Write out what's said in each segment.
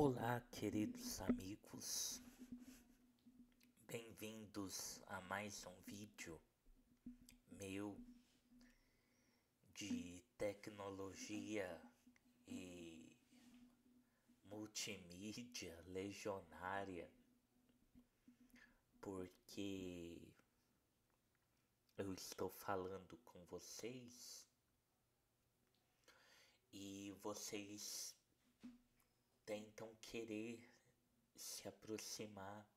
Olá, queridos amigos, bem-vindos a mais um vídeo meu de tecnologia e multimídia legionária, porque eu estou falando com vocês e vocês tentam querer se aproximar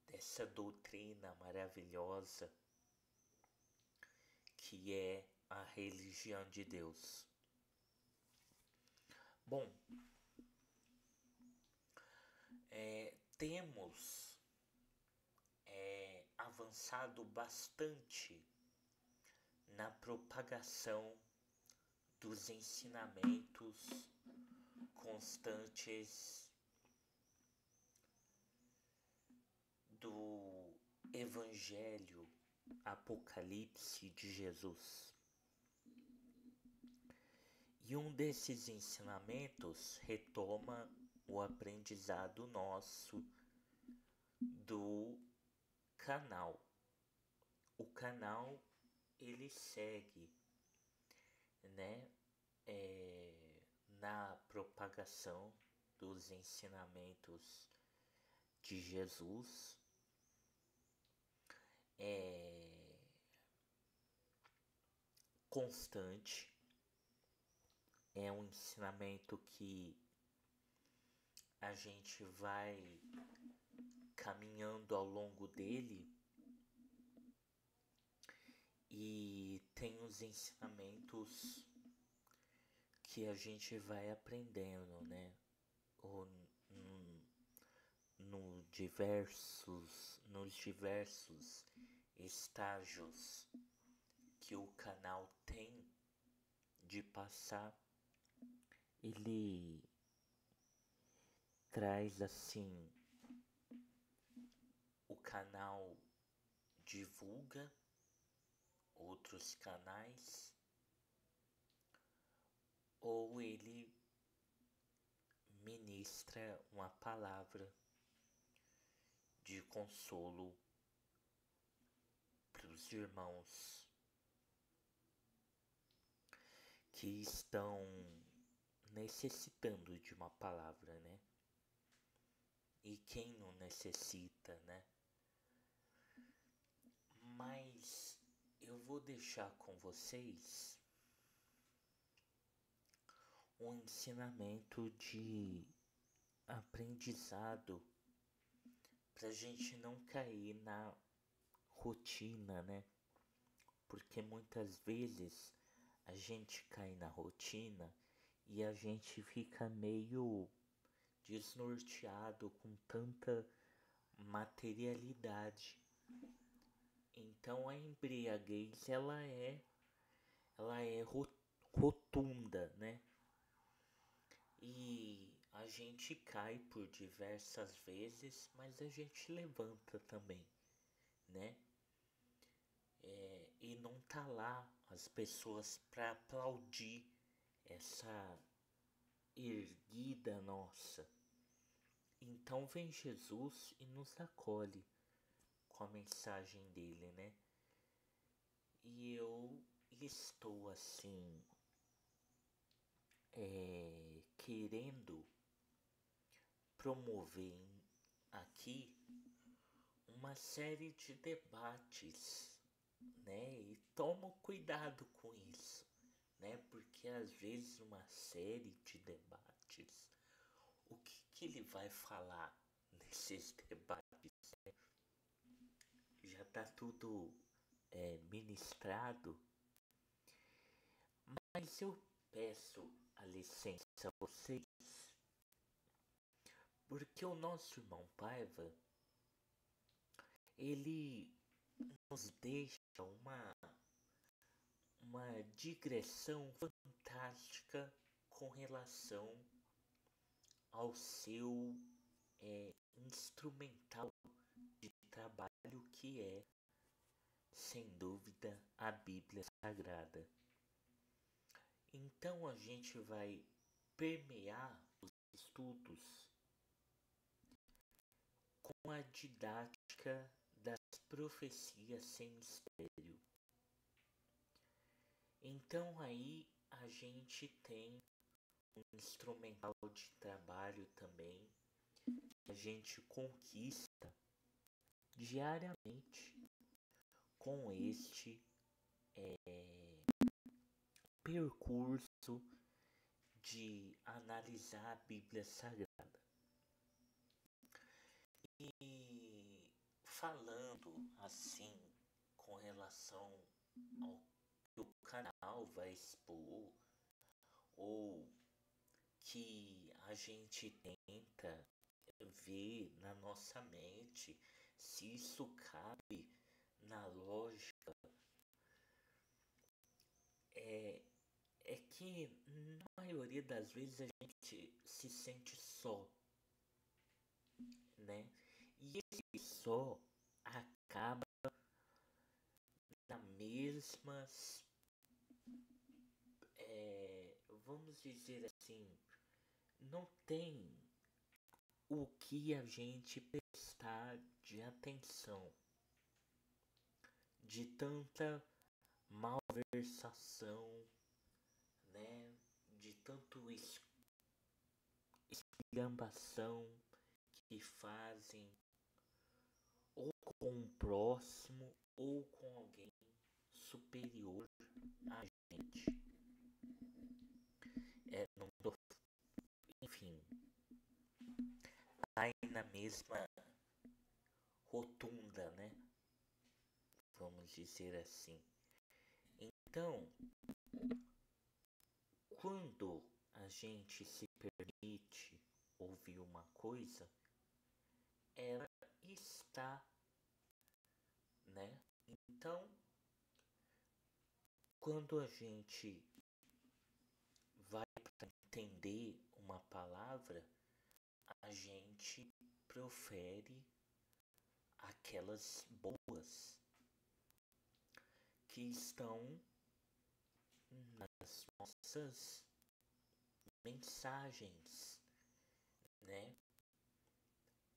dessa doutrina maravilhosa que é a religião de Deus. Bom, temos avançado bastante na propagação dos ensinamentos constantes do Evangelho Apocalipse de Jesus. E um desses ensinamentos retoma o aprendizado nosso do canal. O canal ele segue, né, na propagação dos ensinamentos de Jesus, constante. É um ensinamento que a gente vai caminhando ao longo dele e tem os ensinamentos que a gente vai aprendendo, né? Ou nos diversos estágios que o canal tem de passar, ele traz assim, o canal divulga outros canais ou ele ministra uma palavra de consolo para os irmãos que estão necessitando de uma palavra, né? E quem não necessita, né? Mas eu vou deixar com vocês um ensinamento de aprendizado pra gente não cair na rotina, né? Porque muitas vezes a gente cai na rotina e a gente fica meio desnorteado com tanta materialidade. Então a embriaguez ela é rotunda, né? E a gente cai por diversas vezes, mas a gente levanta também, né? E não tá lá as pessoas para aplaudir essa erguida nossa. Então vem Jesus e nos acolhe com a mensagem dele, né? E eu estou assim, querendo promover aqui uma série de debates, né? E tomo cuidado com isso, né? Porque às vezes uma série de debates, o que ele vai falar nesses debates? Já tá tudo ministrado, mas eu peço a licença a vocês, porque o nosso irmão Paiva, ele nos deixa uma digressão fantástica com relação ao seu instrumental de trabalho, que é, sem dúvida, a Bíblia Sagrada. Então a gente vai permear os estudos com a didática das profecias sem mistério. Então aí a gente tem um instrumental de trabalho também que a gente conquista diariamente com este percurso de analisar a Bíblia Sagrada. E falando assim com relação ao que o canal vai expor, ou que a gente tenta ver na nossa mente, se isso cabe na lógica, é que na maioria das vezes a gente se sente só, né? E esse só acaba na mesmas, vamos dizer assim, não tem o que a gente prestar de atenção, de tanta malversação, né? De tanto esculhambação que fazem ou com o próximo ou com alguém superior a gente. Não tô, enfim, aí na mesma rotunda, né? Vamos dizer assim. Então, quando a gente se permite ouvir uma coisa, ela está, né? Então, quando a gente vai para entender uma palavra, a gente profere aquelas boas que estão nas nossas mensagens, né?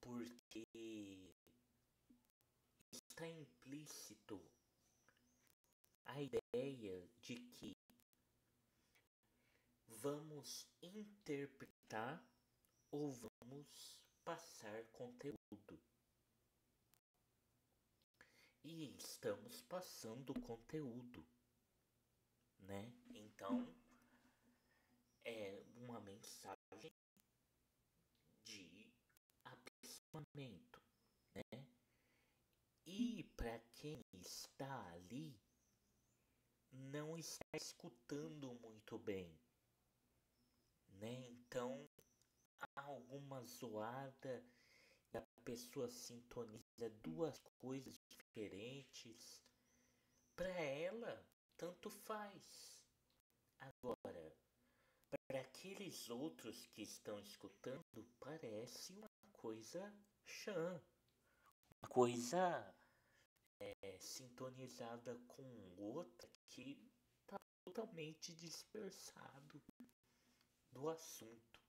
Porque está implícito a ideia de que vamos interpretar ou vamos passar conteúdo. E estamos passando conteúdo, né? Então é uma mensagem de aperfeiçoamento, né? E para quem está ali, não está escutando muito bem, né? Então há alguma zoada e a pessoa sintoniza duas coisas diferentes. Para ela, tanto faz. Agora, para aqueles outros que estão escutando, parece uma coisa chã, uma coisa sintonizada com outra que está totalmente dispersado do assunto.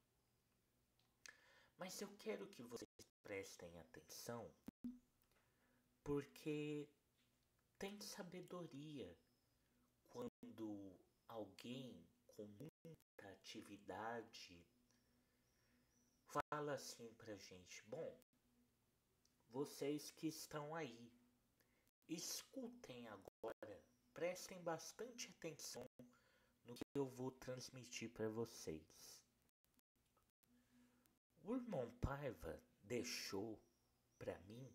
Mas eu quero que vocês prestem atenção, porque tem sabedoria quando alguém com muita atividade fala assim pra gente: bom, vocês que estão aí, escutem agora, prestem bastante atenção no que eu vou transmitir para vocês. O irmão Paiva deixou para mim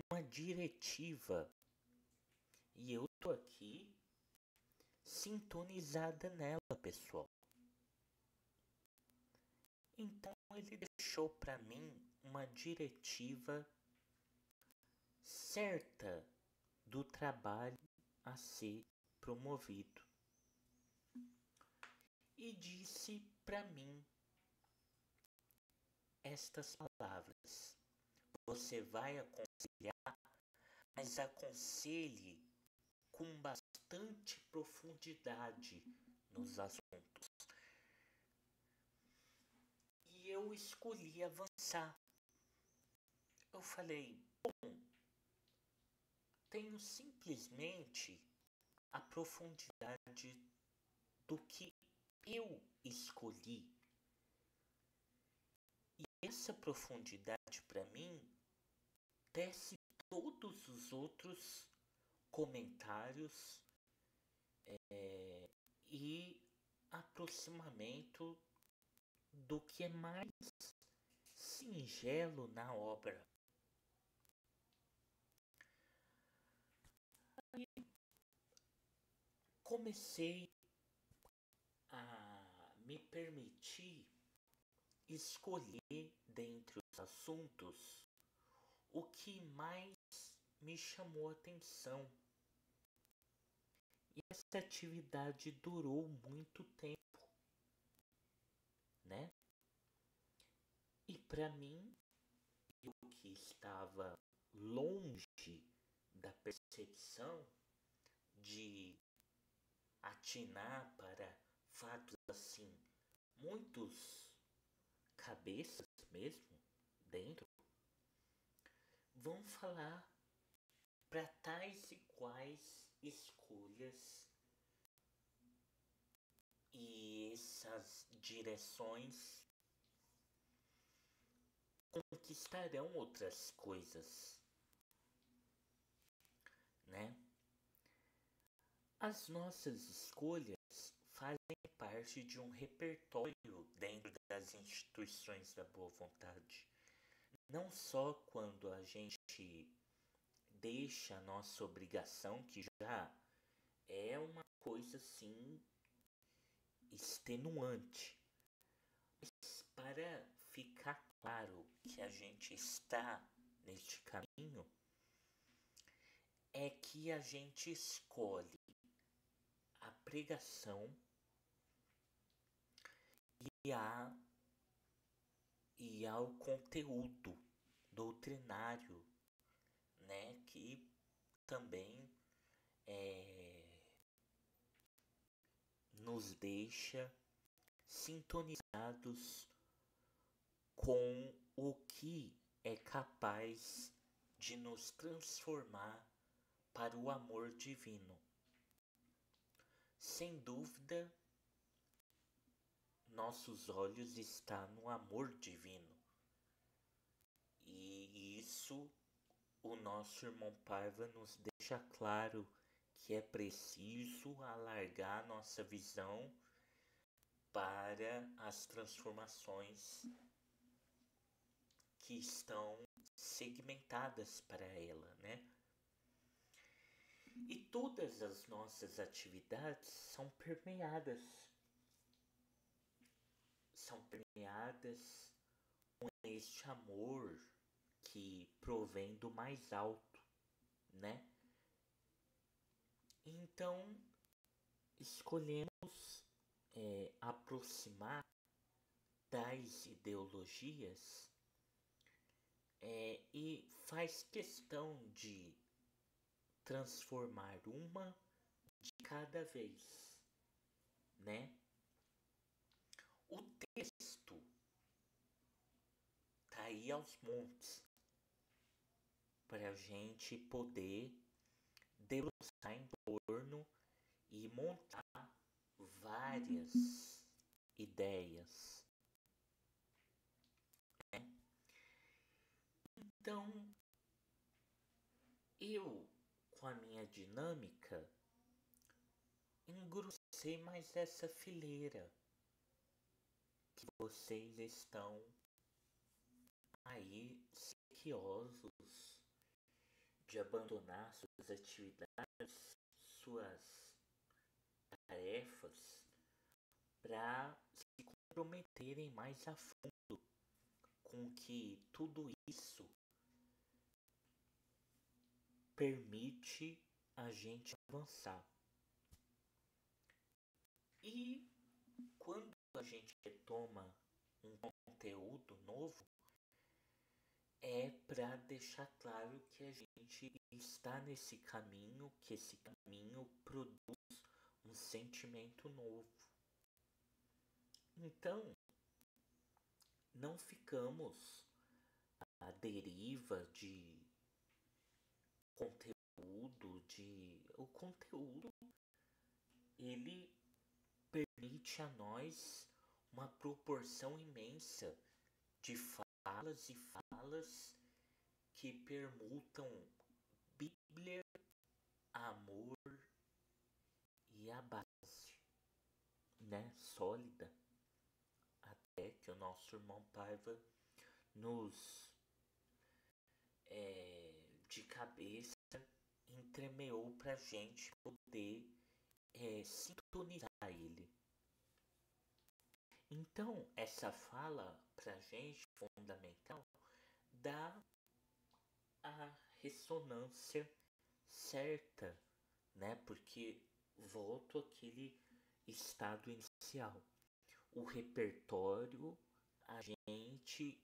uma diretiva e eu tô aqui sintonizada nela, pessoal. Então ele deixou para mim uma diretiva certa do trabalho a ser promovido. E disse para mim estas palavras: você vai aconselhar, mas aconselhe com bastante profundidade nos assuntos. eu escolhi avançar. Eu falei, bom, tenho simplesmente a profundidade do que eu escolhi. E essa profundidade para mim desce todos os outros comentários e aproximamento do que é mais singelo na obra. Aí comecei a me permitir escolher dentre os assuntos o que mais me chamou a atenção. E essa atividade durou muito tempo, né? E para mim, eu que estava longe da percepção de atinar para fatos assim, muitos cabeças mesmo dentro vão falar para tais e quais escolhas e essas direções conquistarão outras coisas, né? As nossas escolhas fazem parte de um repertório dentro das instituições da boa vontade. Não só quando a gente deixa a nossa obrigação, que já é uma coisa assim extenuante, mas para ficar claro que a gente está neste caminho, é que a gente escolhe a pregação e ao conteúdo doutrinário, né, que também nos deixa sintonizados com o que é capaz de nos transformar para o amor divino. Sem dúvida, nossos olhos estão no amor divino. E isso o nosso irmão Paiva nos deixa claro que é preciso alargar nossa visão para as transformações que estão segmentadas para ela, né? E todas as nossas atividades são permeadas com este amor que provém do mais alto, né? Então, escolhemos aproximar das ideologias e faz questão de transformar uma de cada vez, né? O texto tá aí aos montes para a gente poder debruçar em torno e montar várias ideias, né? Então, eu, com a minha dinâmica, engrossei mais essa fileira que vocês estão aí sequiosos de abandonar suas atividades, suas tarefas, para se comprometerem mais a fundo com que tudo isso permite a gente avançar. E quando a gente retoma um conteúdo novo, é para deixar claro que a gente está nesse caminho, que esse caminho produz um sentimento novo. Então, não ficamos à deriva de conteúdo, o conteúdo ele permite a nós uma proporção imensa de falas e falas que permutam Bíblia, amor e a base, né, sólida, até que o nosso irmão Paiva nos de cabeça entremeou pra gente poder sintonizar ele. Então, essa fala pra gente fundamental dá a ressonância certa, né? Porque volto àquele estado inicial. O repertório, a gente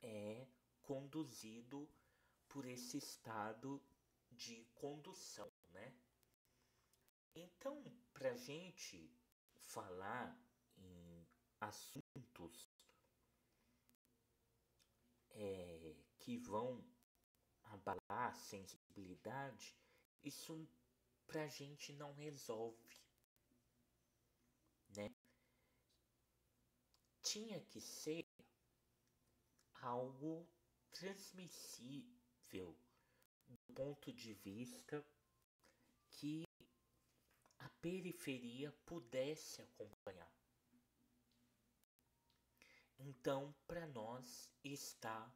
é conduzido por esse estado de condução, né? Então, pra gente falar em assuntos que vão abalar a sensibilidade, isso pra gente não resolve, né? Tinha que ser algo transmissível do ponto de vista que a periferia pudesse acompanhar. Então, para nós está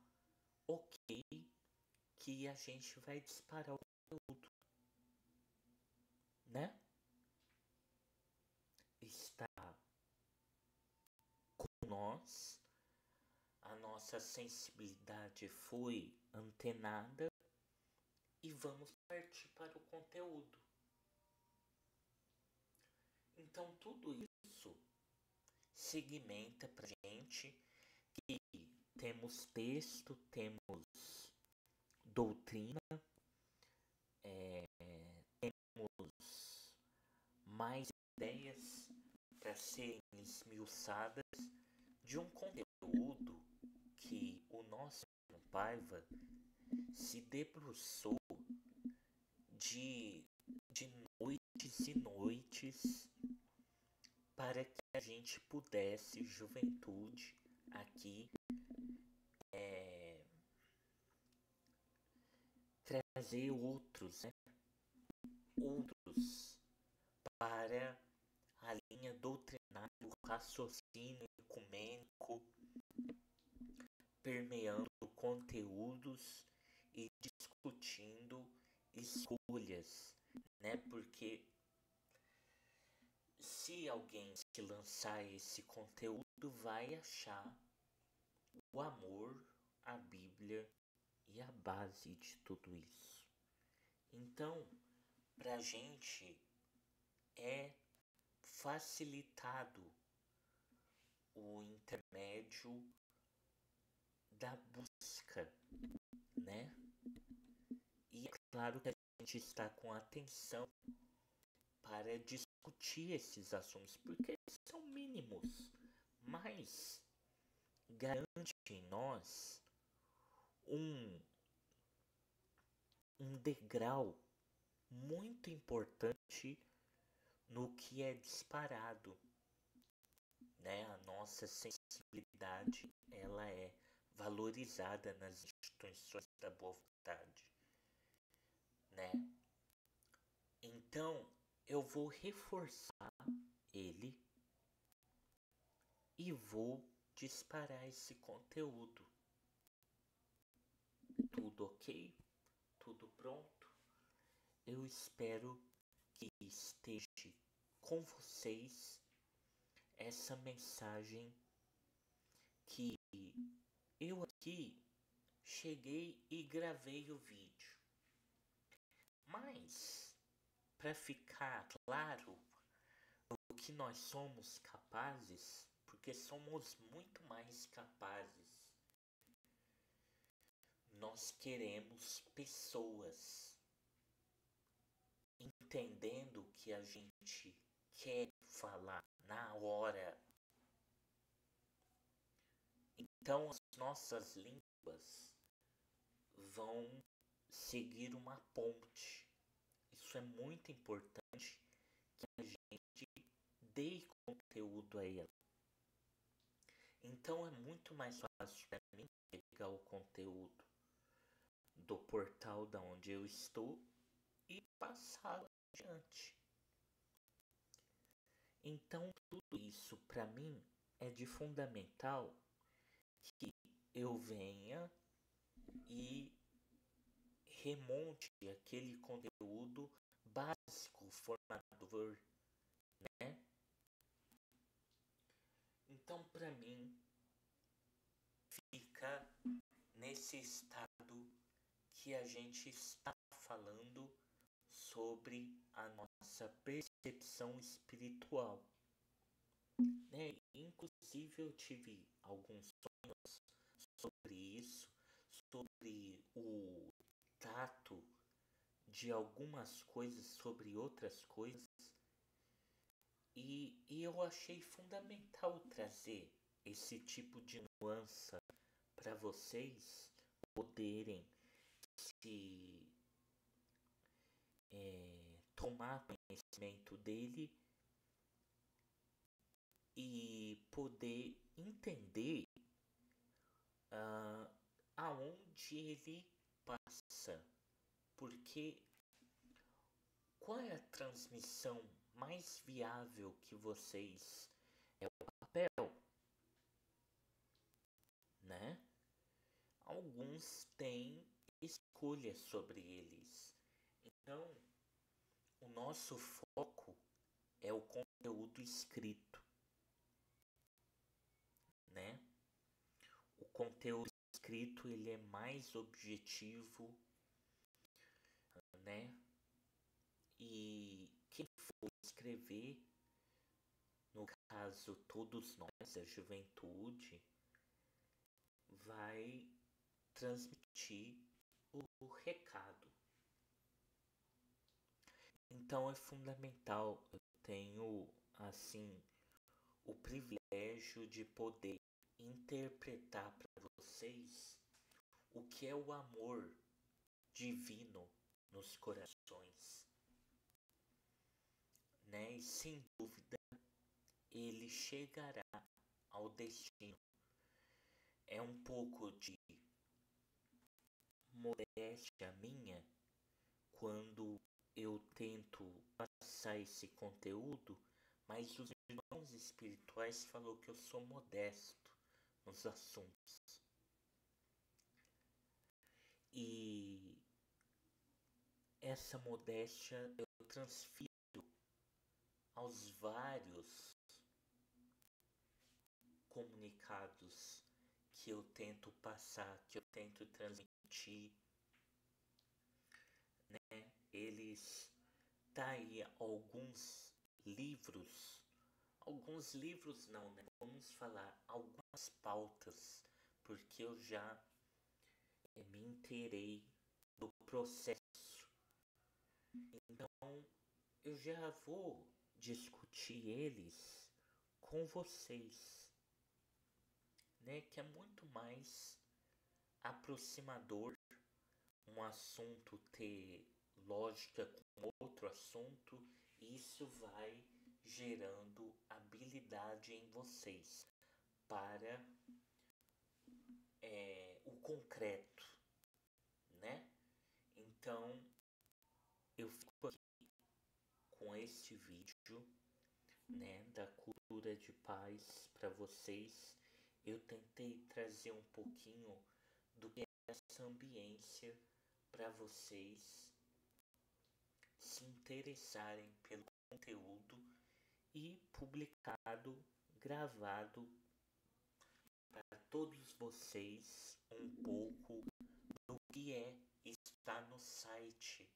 ok que a gente vai disparar o conteúdo, né? Está com nós, a nossa sensibilidade foi antenada e vamos partir para o conteúdo. Então, tudo isso segmenta pra gente que temos texto, temos doutrina, temos mais ideias para serem esmiuçadas de um conteúdo que o nosso Paiva se debruçou de, de noites e noites para que a gente pudesse, juventude, aqui trazer outros, né? Outros para a linha doutrinária, o raciocínio ecumênico, permeando conteúdos e discutindo escolhas, né? Porque se alguém se lançar esse conteúdo, vai achar o amor, a Bíblia e a base de tudo isso. Então, pra gente é facilitado o intermédio da busca, né? E é claro que a gente está com atenção para discutir esses assuntos, porque eles são mínimos, mas garante em nós um, um degrau muito importante no que é disparado, né? A nossa sensibilidade, ela é valorizada nas instituições da boa vontade, né? Então, eu vou reforçar ele e vou disparar esse conteúdo. Tudo ok? Tudo pronto? Eu espero que esteja com vocês essa mensagem que eu aqui cheguei e gravei o vídeo. Mas, para ficar claro o que nós somos capazes, porque somos muito mais capazes, nós queremos pessoas entendendo o que a gente quer falar na hora. Então as nossas línguas vão seguir uma ponte. Isso é muito importante que a gente dê conteúdo a ela. Então é muito mais fácil para mim pegar o conteúdo do portal da onde eu estou e passá-lo adiante. Então tudo isso para mim é de fundamental que eu venha e remonte aquele conteúdo básico, formador, né? Então, para mim, fica nesse estado que a gente está falando sobre a nossa percepção espiritual, né? Inclusive, eu tive alguns sonhos sobre isso, sobre o tato de algumas coisas sobre outras coisas, e eu achei fundamental trazer esse tipo de nuance para vocês poderem se tomar conhecimento dele e poder entender aonde ele passa, porque qual é a transmissão mais viável que vocês é o papel, né? Alguns têm escolha sobre eles. Então, o nosso foco é o conteúdo escrito, né? O conteúdo escrito ele é mais objetivo, né? E quem for escrever, no caso todos nós, a juventude, vai transmitir o recado. Então é fundamental, eu tenho assim o privilégio de poder interpretar para vocês o que é o amor divino nos corações, né? E sem dúvida ele chegará ao destino. É um pouco de modéstia minha quando eu tento passar esse conteúdo, mas os irmãos espirituais falam que eu sou modesto nos assuntos. E essa modéstia eu transfiro aos vários comunicados que eu tento passar, que eu tento transmitir, né? Eles tá aí alguns livros não, né? Vamos falar algumas pautas, porque eu já me inteirei do processo. Então, eu já vou discutir eles com vocês, né? Que é muito mais aproximador um assunto ter lógica com outro assunto, e isso vai gerando habilidade em vocês para o concreto, né? Então eu fico aqui com este vídeo, né, da cultura de paz para vocês. Eu tentei trazer um pouquinho do que é essa ambiência para vocês se interessarem pelo conteúdo e publicado, gravado para todos vocês um pouco do que é estar no site,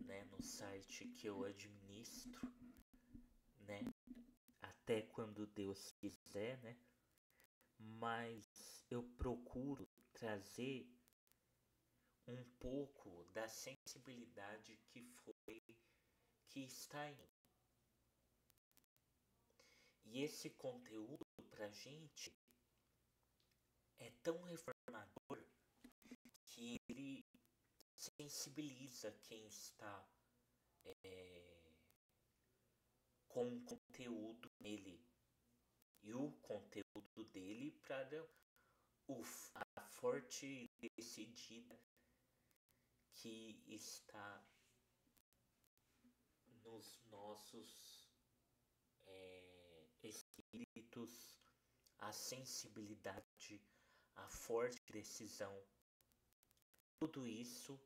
né, no site que eu administro, né, até quando Deus quiser, né, mas eu procuro trazer um pouco da sensibilidade que está em mim. E esse conteúdo pra gente é tão reformador que ele sensibiliza quem está com o conteúdo nele e o conteúdo dele para a forte e decidida que está nos nossos espíritos, a sensibilidade, a forte decisão. Tudo isso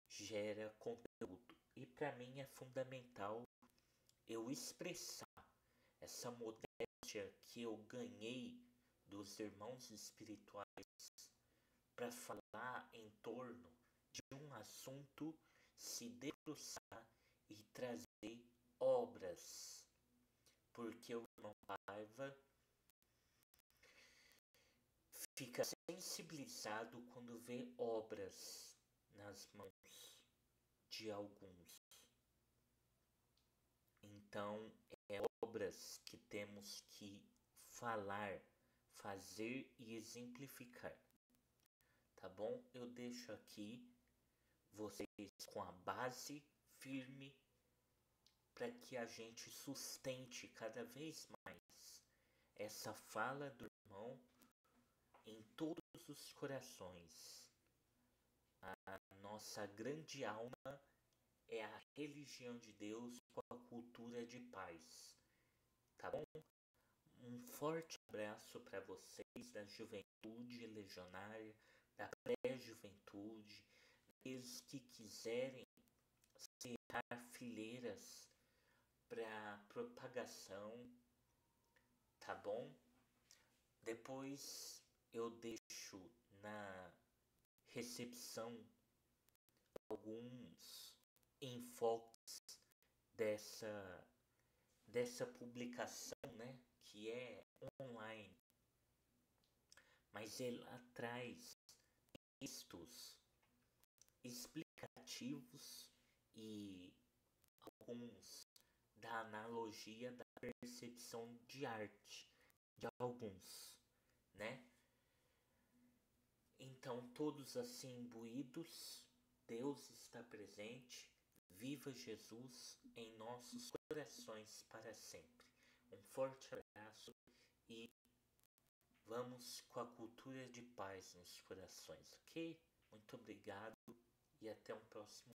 gera conteúdo. E para mim é fundamental eu expressar essa modéstia que eu ganhei dos irmãos espirituais para falar em torno de um assunto, se debruçar e trazer obras. Porque o irmão Paiva fica sensibilizado quando vê obras nas mãos de alguns. Então, é obras que temos que falar, fazer e exemplificar. Tá bom? Eu deixo aqui vocês com a base firme para que a gente sustente cada vez mais essa fala do irmão em todos os corações. A nossa grande alma é a religião de Deus com a cultura de paz. Tá bom? Um forte abraço para vocês da juventude legionária, da pré-juventude, aqueles que quiserem cerrar fileiras para propagação, tá bom? Depois eu deixo na recepção alguns enfoques dessa publicação, né, que é online, mas ela traz textos explicativos e alguns da analogia da percepção de arte de alguns, né? Então, todos assim imbuídos, Deus está presente, viva Jesus em nossos corações para sempre. Um forte abraço e vamos com a cultura de paz nos corações, ok? Muito obrigado e até um próximo